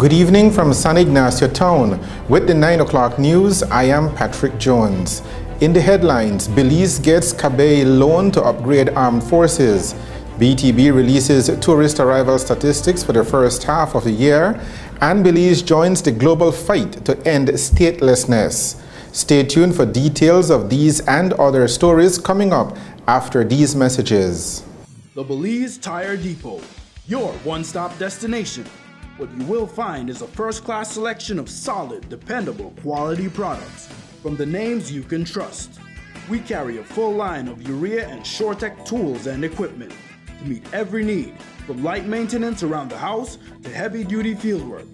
Good evening from San Ignacio Town. With the 9 o'clock news, I am Patrick Jones. In the headlines, Belize gets Kabay loan to upgrade armed forces. BTB releases tourist arrival statistics for the first half of the year, and Belize joins the global fight to end statelessness. Stay tuned for details of these and other stories coming up after these messages. The Belize Tire Depot, your one-stop destination. What you will find is a first-class selection of solid, dependable, quality products from the names you can trust. We carry a full line of urea and Shortec tools and equipment to meet every need, from light maintenance around the house to heavy-duty fieldwork.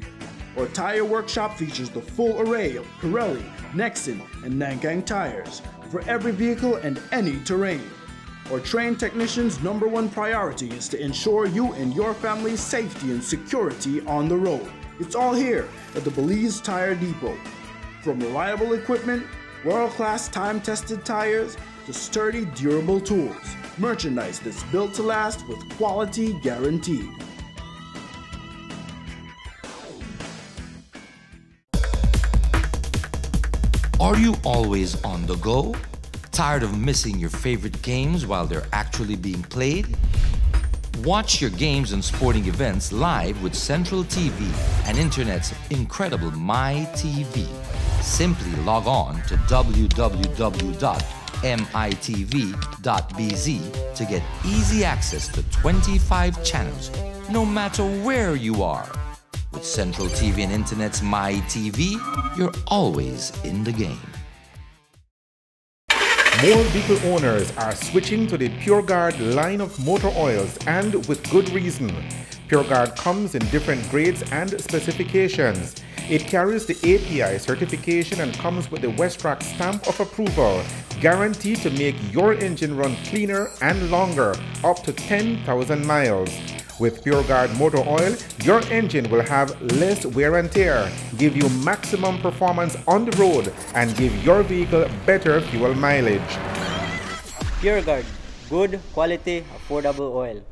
Our tire workshop features the full array of Pirelli, Nexen, and Nankang tires for every vehicle and any terrain. Our trained technicians' #1 priority is to ensure you and your family's safety and security on the road. It's all here at the Belize Tire Depot. From reliable equipment, world-class time-tested tires, to sturdy, durable tools. Merchandise that's built to last with quality guaranteed. Are you always on the go? Tired of missing your favorite games while they're actually being played? Watch your games and sporting events live with Central TV and Internet's incredible MyTV. Simply log on to www.mitv.bz to get easy access to 25 channels, no matter where you are. With Central TV and Internet's MyTV, you're always in the game. More vehicle owners are switching to the PureGuard line of motor oils, and with good reason. PureGuard comes in different grades and specifications. It carries the API certification and comes with the Westrac stamp of approval, guaranteed to make your engine run cleaner and longer, up to 10,000 miles. With PureGuard motor oil, your engine will have less wear and tear, give you maximum performance on the road, and give your vehicle better fuel mileage. PureGuard, good quality, affordable oil.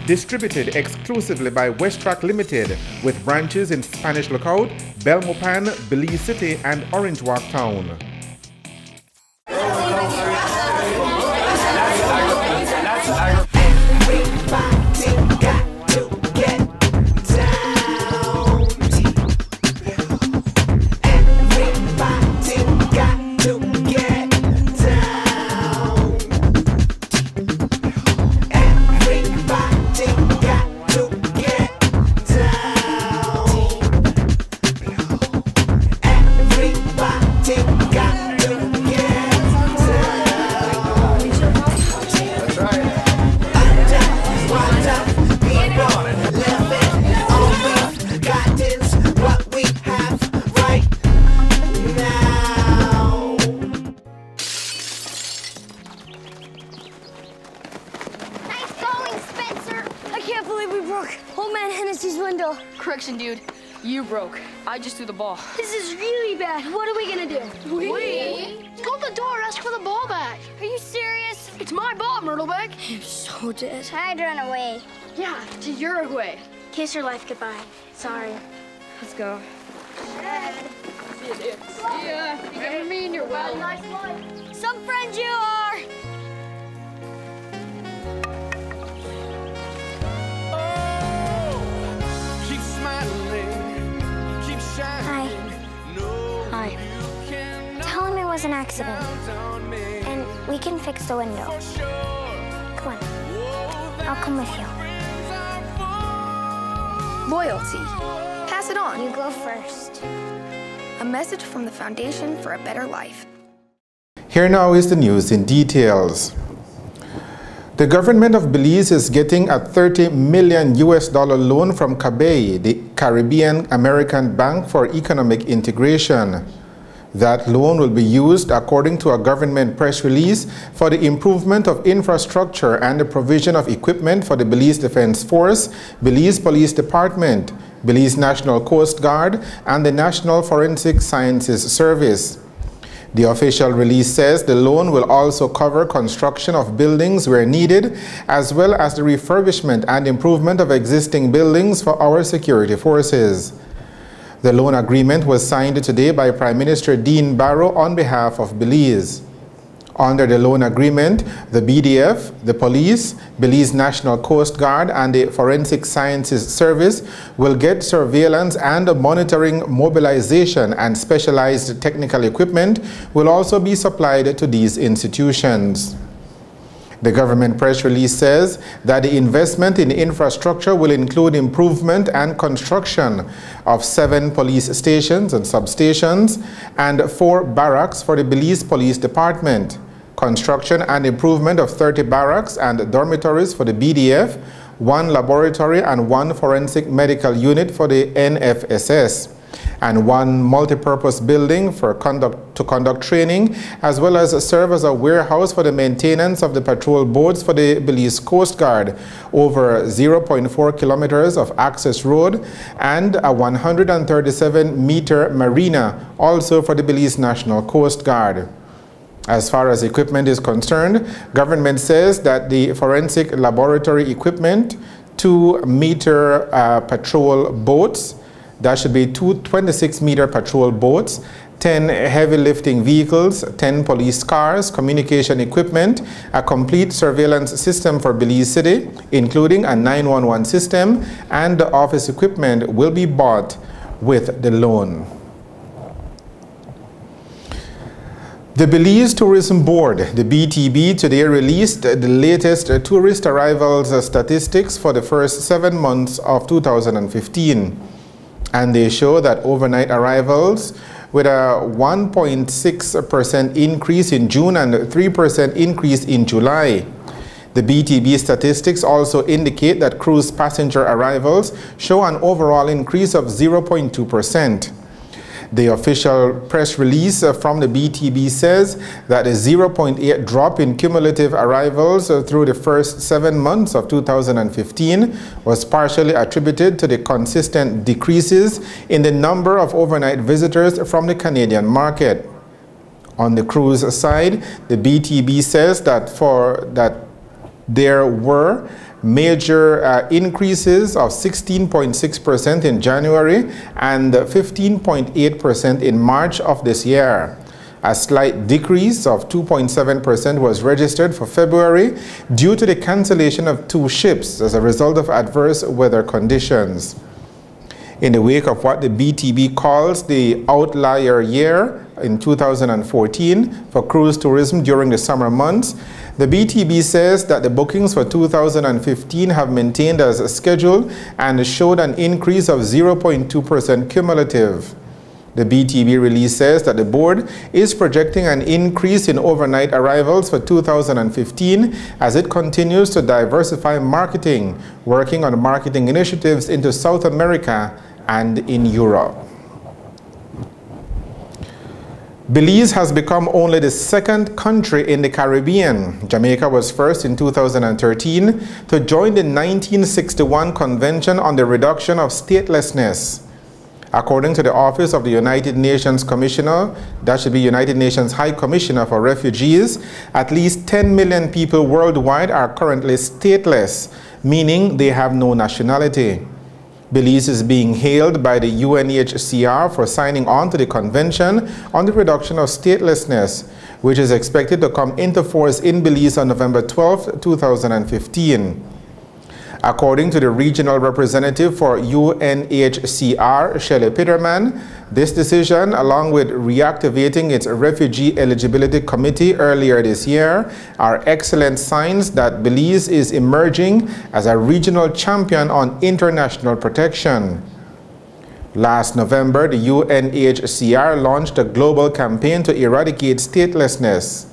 Distributed exclusively by Westrac Limited, with branches in Spanish Lookout, Belmopan, Belize City, and Orange Walk Town. Correction, dude. You broke. I just threw the ball. This is really bad. What are we gonna do? We? Go to the door, ask for the ball back. Are you serious? It's my ball, Myrtleback. You're so dead. I'd run away. Yeah, to Uruguay. Kiss your life goodbye. Sorry. Let's go. See ya. Remember me and your well. Nice one. Some friends you are. Hi. Tell him it was an accident, and we can fix the window. Come on. I'll come with you. Loyalty. Pass it on. You go first. A message from the Foundation for a Better Life. Here now is the news in details. The government of Belize is getting a $30 million loan from Kabay, the Caribbean American Bank for Economic Integration. That loan will be used, according to a government press release, for the improvement of infrastructure and the provision of equipment for the Belize Defense Force, Belize Police Department, Belize National Coast Guard, and the National Forensic Sciences Service. The official release says the loan will also cover construction of buildings where needed, as well as the refurbishment and improvement of existing buildings for our security forces. The loan agreement was signed today by Prime Minister Dean Barrow on behalf of Belize. Under the loan agreement, the BDF, the police, Belize National Coast Guard, and the Forensic Sciences Service will get surveillance and monitoring mobilization, and specialized technical equipment will also be supplied to these institutions. The government press release says that the investment in infrastructure will include improvement and construction of 7 police stations and substations and 4 barracks for the Belize Police Department, construction and improvement of 30 barracks and dormitories for the BDF, 1 laboratory and 1 forensic medical unit for the NFSS, and 1 multipurpose building for to conduct training, as well as serve as a warehouse for the maintenance of the patrol boats for the Belize Coast Guard over 0.4 kilometers of access road, and a 137-meter marina also for the Belize National Coast Guard. As far as equipment is concerned, government says that the forensic laboratory equipment, 2-meter patrol boats, that should be 2 26-meter patrol boats, 10 heavy lifting vehicles, 10 police cars, communication equipment, a complete surveillance system for Belize City, including a 911 system, and the office equipment will be bought with the loan. The Belize Tourism Board, the BTB, today released the latest tourist arrivals statistics for the first 7 months of 2015. And they show that overnight arrivals, with a 1.6% increase in June and a 3% increase in July. The BTB statistics also indicate that cruise passenger arrivals show an overall increase of 0.2%. The official press release from the BTB says that a 0.8 drop in cumulative arrivals through the first 7 months of 2015 was partially attributed to the consistent decreases in the number of overnight visitors from the Canadian market. On the cruise side, the BTB says that there were major increases of 16.6% in January and 15.8% in March of this year. A slight decrease of 2.7% was registered for February due to the cancellation of 2 ships as a result of adverse weather conditions. In the wake of what the BTB calls the outlier year in 2014 for cruise tourism during the summer months, the BTB says that the bookings for 2015 have maintained as scheduled and showed an increase of 0.2% cumulative. The BTB release says that the board is projecting an increase in overnight arrivals for 2015 as it continues to diversify marketing, working on marketing initiatives into South America and in Europe. Belize has become only the 2nd country in the Caribbean. Jamaica was first in 2013 to join the 1961 Convention on the Reduction of Statelessness. According to the Office of the United Nations Commissioner, that should be United Nations High Commissioner for Refugees, at least 10 million people worldwide are currently stateless, meaning they have no nationality. Belize is being hailed by the UNHCR for signing on to the Convention on the Reduction of Statelessness, which is expected to come into force in Belize on November 12, 2015. According to the regional representative for UNHCR, Shelley Pitterman, this decision, along with reactivating its Refugee Eligibility Committee earlier this year, are excellent signs that Belize is emerging as a regional champion on international protection. Last November, the UNHCR launched a global campaign to eradicate statelessness.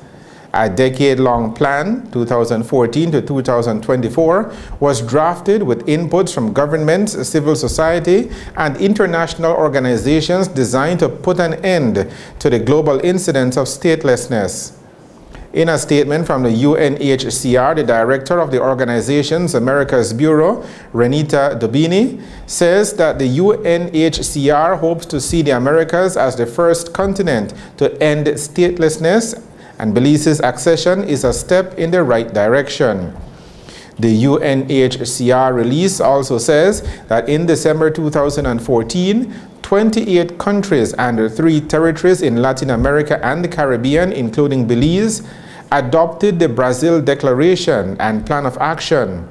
A decade-long plan, 2014 to 2024, was drafted with inputs from governments, civil society, and international organizations designed to put an end to the global incidence of statelessness. In a statement from the UNHCR, the director of the organization's Americas Bureau, Renita Dubini, says that the UNHCR hopes to see the Americas as the first continent to end statelessness, and Belize's accession is a step in the right direction. The UNHCR release also says that in December 2014, 28 countries and 3 territories in Latin America and the Caribbean, including Belize, adopted the Brazil Declaration and Plan of Action.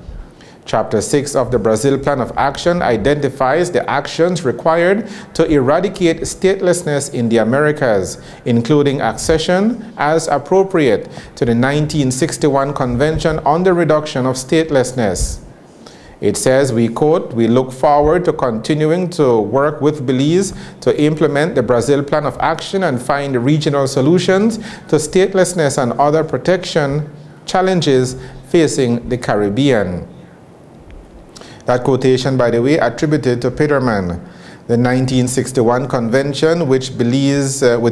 Chapter 6 of the Brazil Plan of Action identifies the actions required to eradicate statelessness in the Americas, including accession as appropriate to the 1961 Convention on the Reduction of Statelessness. It says, we quote, "We look forward to continuing to work with Belize to implement the Brazil Plan of Action and find regional solutions to statelessness and other protection challenges facing the Caribbean." That quotation, by the way, attributed to Peterman. The 1961 Convention, with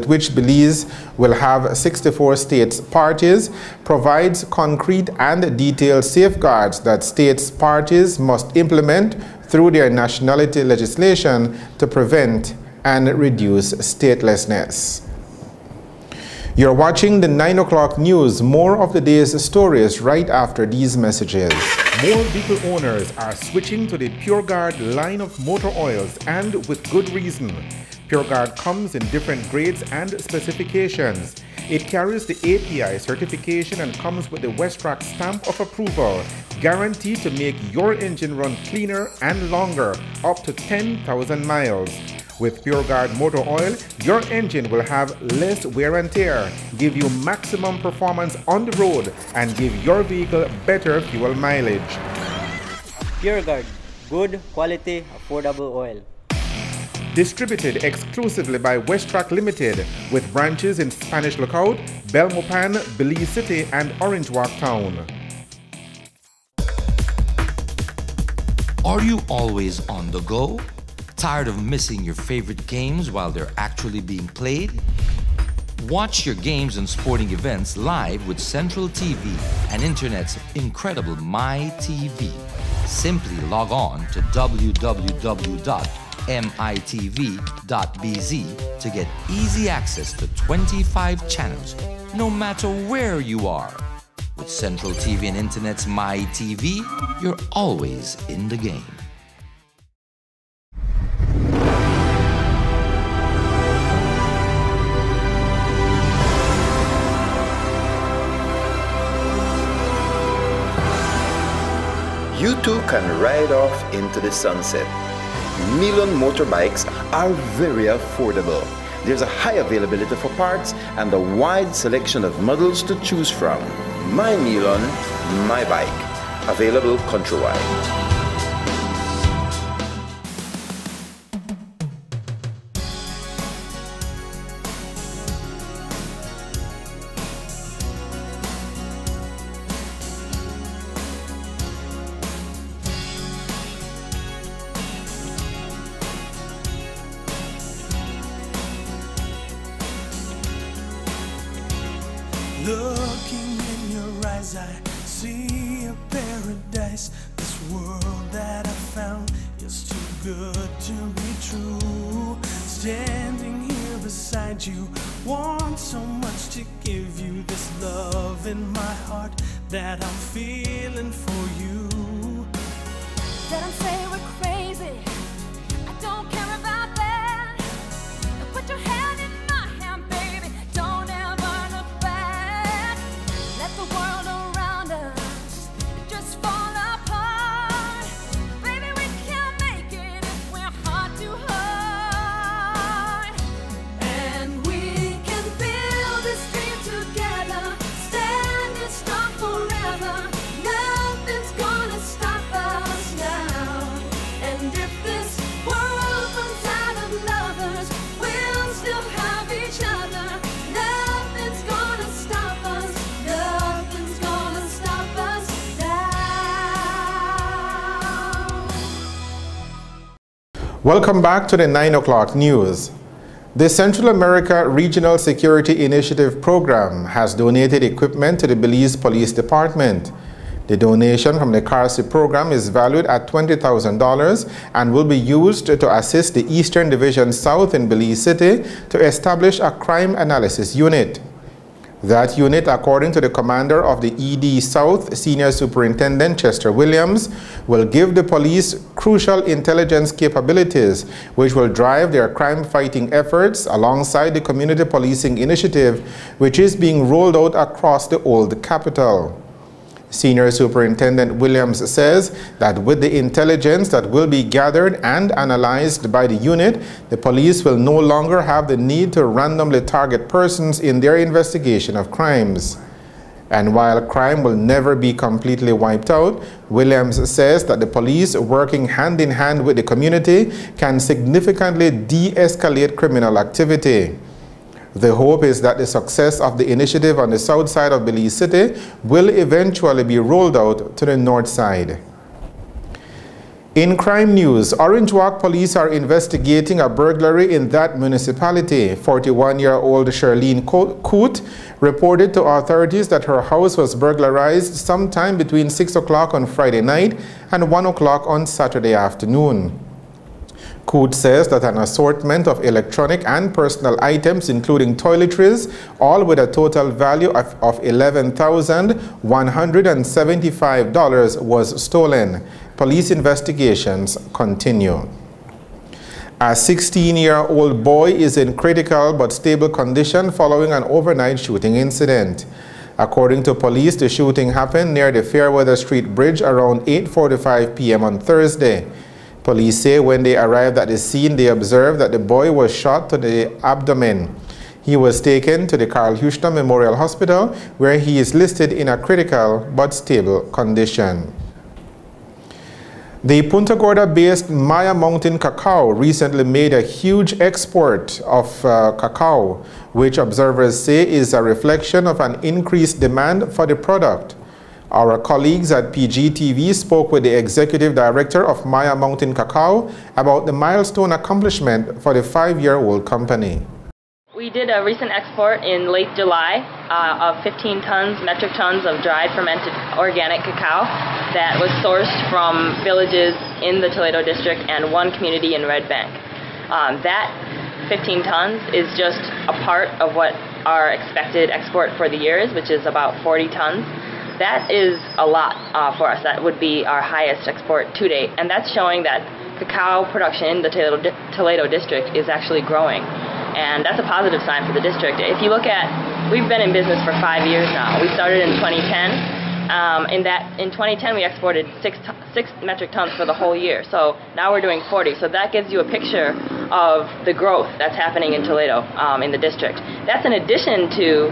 which Belize will have 64 states parties, provides concrete and detailed safeguards that states parties must implement through their nationality legislation to prevent and reduce statelessness. You're watching the 9 o'clock news. More of the day's stories right after these messages. More vehicle owners are switching to the PureGuard line of motor oils, and with good reason. PureGuard comes in different grades and specifications. It carries the API certification and comes with the Westrac stamp of approval, guaranteed to make your engine run cleaner and longer, up to 10,000 miles. With PureGuard motor oil, your engine will have less wear and tear, give you maximum performance on the road, and give your vehicle better fuel mileage. PureGuard, good quality, affordable oil. Distributed exclusively by Westrac Limited, with branches in Spanish Lookout, Belmopan, Belize City, and Orange Walk Town. Are you always on the go? Tired of missing your favorite games while they're actually being played? Watch your games and sporting events live with Central TV and Internet's incredible MyTV. Simply log on to www.mitv.bz to get easy access to 25 channels, no matter where you are. With Central TV and Internet's MyTV, you're always in the game. You too can ride off into the sunset. Milon motorbikes are very affordable. There's a high availability for parts and a wide selection of models to choose from. My Milon, my bike. Available countrywide. Looking in your eyes, I see a paradise. This world that I found is too good to be true. Standing here beside you, want so much to give you this love in my heart that I'm feeling for you. Let them say we're crazy, I don't care about that. Put your hand in my hand, baby, don't ever look back. Let the world around us just fall apart. Baby, we can make it if we're heart to heart. And we can build this dream together, standing strong forever. Nothing's gonna stop us now. And if this world runs out of lovers, we'll still have each other. Nothing's gonna stop us. Nothing's gonna stop us now. Welcome back to the 9 o'clock news. The Central America Regional Security Initiative program has donated equipment to the Belize Police Department. The donation from the CARSI program is valued at $20,000 and will be used to assist the Eastern Division South in Belize City to establish a crime analysis unit. That unit, according to the commander of the ED South, Senior Superintendent Chester Williams, will give the police crucial intelligence capabilities which will drive their crime-fighting efforts alongside the community policing initiative which is being rolled out across the old capital. Senior Superintendent Williams says that with the intelligence that will be gathered and analyzed by the unit, the police will no longer have the need to randomly target persons in their investigation of crimes. And while crime will never be completely wiped out, Williams says that the police, working hand in hand with the community, can significantly de-escalate criminal activity. The hope is that the success of the initiative on the south side of Belize City will eventually be rolled out to the north side. In crime news, Orange Walk police are investigating a burglary in that municipality. 41-year-old Charlene Coote reported to authorities that her house was burglarized sometime between 6 o'clock on Friday night and 1 o'clock on Saturday afternoon. Coote says that an assortment of electronic and personal items, including toiletries, all with a total value of $11,175 was stolen. Police investigations continue. A 16-year-old boy is in critical but stable condition following an overnight shooting incident. According to police, the shooting happened near the Fairweather Street Bridge around 8:45 p.m. on Thursday. Police say when they arrived at the scene, they observed that the boy was shot to the abdomen. He was taken to the Carl Houston Memorial Hospital, where he is listed in a critical but stable condition. The Punta Gorda-based Maya Mountain Cacao recently made a huge export of cacao, which observers say is a reflection of an increased demand for the product. Our colleagues at PGTV spoke with the executive director of Maya Mountain Cacao about the milestone accomplishment for the 5-year-old company. We did a recent export in late July of 15 metric tons of dried fermented organic cacao that was sourced from villages in the Toledo district and one community in Red Bank. That 15 tons is just a part of what our expected export for the year is, which is about 40 tons. That is a lot for us. That would be our highest export to date, and that's showing that cacao production in the Toledo district is actually growing, and that's a positive sign for the district. If you look at, we've been in business for 5 years now. We started in 2010. In 2010 we exported 6 metric tons for the whole year, so now we're doing 40. So that gives you a picture of the growth that's happening in Toledo in the district. That's in addition to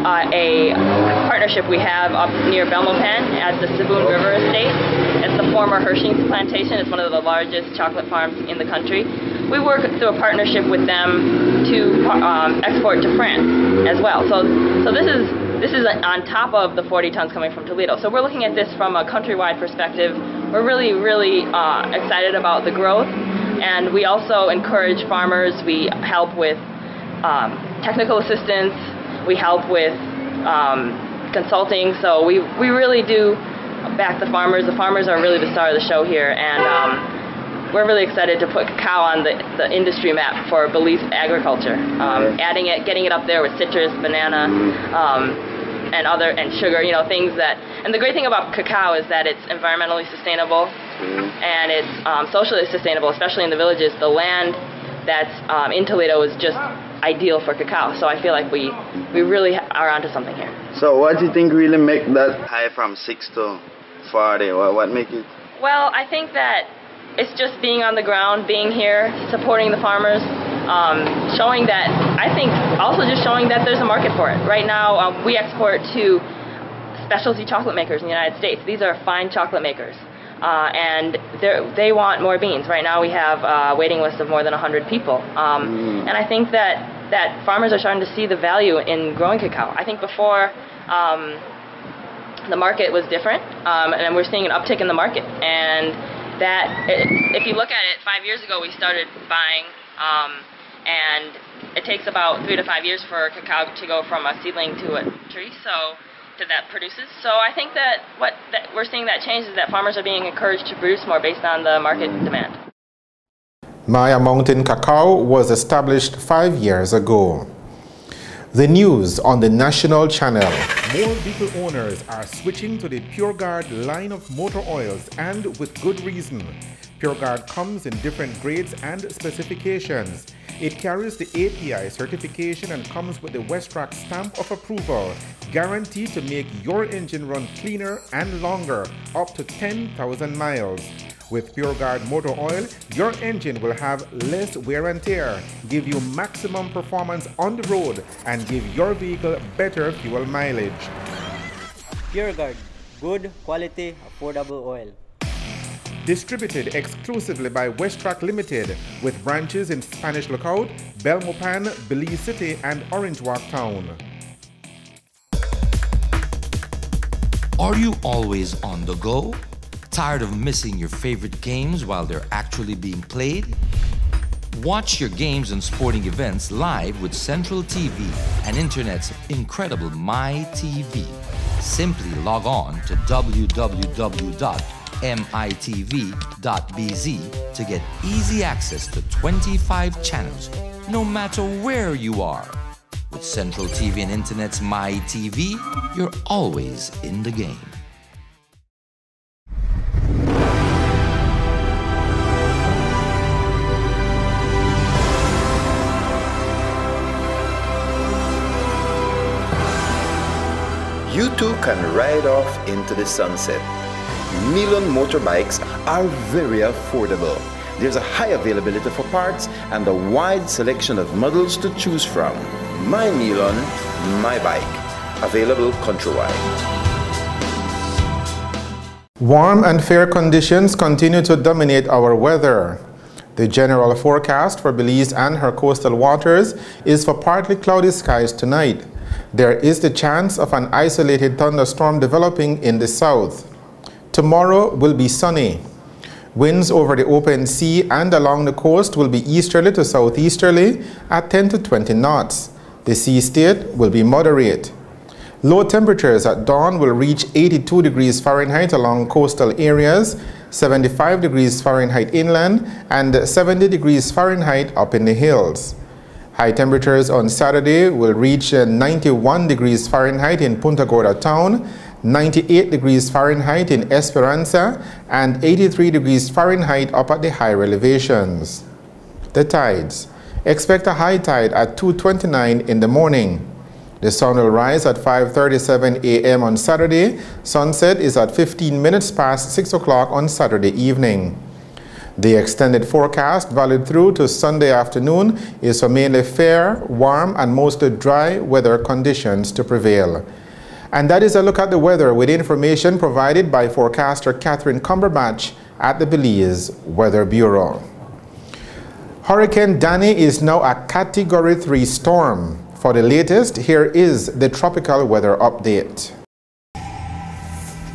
a partnership we have up near Belmopan at the Saboon River Estate. It's the former Hershey's plantation. It's one of the largest chocolate farms in the country. We work through a partnership with them to export to France as well. So this is on top of the 40 tons coming from Toledo. So we're looking at this from a countrywide perspective. We're really excited about the growth, and we also encourage farmers. We help with technical assistance. We help with consulting. So we really do back the farmers. The farmers are really the star of the show here, and we're really excited to put cacao on the industry map for Belize agriculture. Adding it, getting it up there with citrus, banana, and sugar, things that. And the great thing about cacao is that it's environmentally sustainable, and it's socially sustainable, especially in the villages. The land that's in Toledo is just ideal for cacao. So I feel like we really are onto something here. So what do you think really make that high from 6 to 40? What make it? Well, I think that it's just being on the ground, being here, supporting the farmers, showing that, I think also just showing that there's a market for it. Right now we export to specialty chocolate makers in the United States. These are fine chocolate makers. And they want more beans. Right now we have a waiting list of more than 100 people. And I think that farmers are starting to see the value in growing cacao. I think before the market was different, and we're seeing an uptick in the market. And if you look at it, 5 years ago we started buying, and it takes about 3 to 5 years for cacao to go from a seedling to a tree, that produces. So I think that we're seeing that change is that farmers are being encouraged to produce more based on the market demand. Maya Mountain Cacao was established 5 years ago. The news on the national channel. More vehicle owners are switching to the PureGuard line of motor oils, and with good reason. PureGuard comes in different grades and specifications. It carries the API certification and comes with the Westrac stamp of approval, guaranteed to make your engine run cleaner and longer, up to 10,000 miles. With PureGuard motor oil, your engine will have less wear and tear, give you maximum performance on the road, and give your vehicle better fuel mileage. PureGuard, good quality, affordable oil. Distributed exclusively by Westrac Limited, with branches in Spanish Lookout, Belmopan, Belize City, and Orange Walk Town. Are you always on the go? Tired of missing your favorite games while they're actually being played? Watch your games and sporting events live with Central TV and Internet's incredible MyTV. Simply log on to www.mitv.bz to get easy access to 25 channels, no matter where you are. With Central TV and Internet's MyTV, you're always in the game. You too can ride off into the sunset. Milon motorbikes are very affordable. There's a high availability for parts and a wide selection of models to choose from. My Milon, my bike. Available countrywide. Warm and fair conditions continue to dominate our weather. The general forecast for Belize and her coastal waters is for partly cloudy skies tonight. There is the chance of an isolated thunderstorm developing in the south. Tomorrow will be sunny. Winds over the open sea and along the coast will be easterly to southeasterly at 10 to 20 knots. The sea state will be moderate. Low temperatures at dawn will reach 82 degrees Fahrenheit along coastal areas, 75 degrees Fahrenheit inland, and 70 degrees Fahrenheit up in the hills. High temperatures on Saturday will reach 91 degrees Fahrenheit in Punta Gorda town, 98 degrees Fahrenheit in Esperanza, and 83 degrees Fahrenheit up at the higher elevations. The tides. Expect a high tide at 2:29 in the morning. The sun will rise at 5:37 a.m. on Saturday. Sunset is at 15 minutes past 6 o'clock on Saturday evening. The extended forecast, valid through to Sunday afternoon, is for mainly fair, warm, and mostly dry weather conditions to prevail. And that is a look at the weather with information provided by forecaster Catherine Cumberbatch at the Belize Weather Bureau. Hurricane Danny is now a Category 3 storm. For the latest, here is the tropical weather update.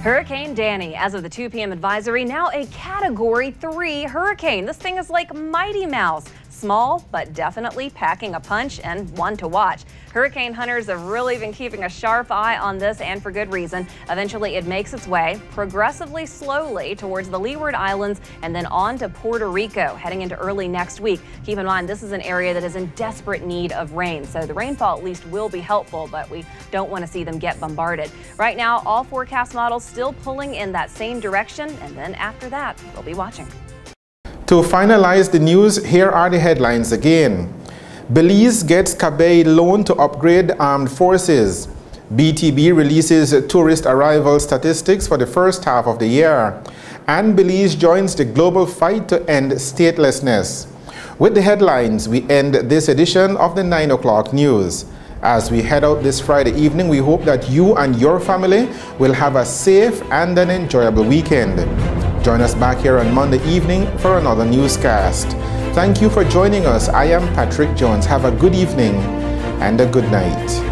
Hurricane Danny, as of the 2 p.m. advisory, now a Category 3 hurricane. This thing is like Mighty Mouse. Small, but definitely packing a punch and one to watch. Hurricane hunters have really been keeping a sharp eye on this, and for good reason. Eventually, it makes its way progressively slowly towards the Leeward Islands and then on to Puerto Rico, heading into early next week. Keep in mind, this is an area that is in desperate need of rain, so the rainfall at least will be helpful, but we don't want to see them get bombarded. Right now, all forecast models still pulling in that same direction, and then after that, we'll be watching. To finalize the news, here are the headlines again. Belize gets Cabay loan to upgrade armed forces. BTB releases tourist arrival statistics for the first half of the year. And Belize joins the global fight to end statelessness. With the headlines, we end this edition of the 9 o'clock news. As we head out this Friday evening, we hope that you and your family will have a safe and an enjoyable weekend. Join us back here on Monday evening for another newscast. Thank you for joining us. I am Patrick Jones. Have a good evening and a good night.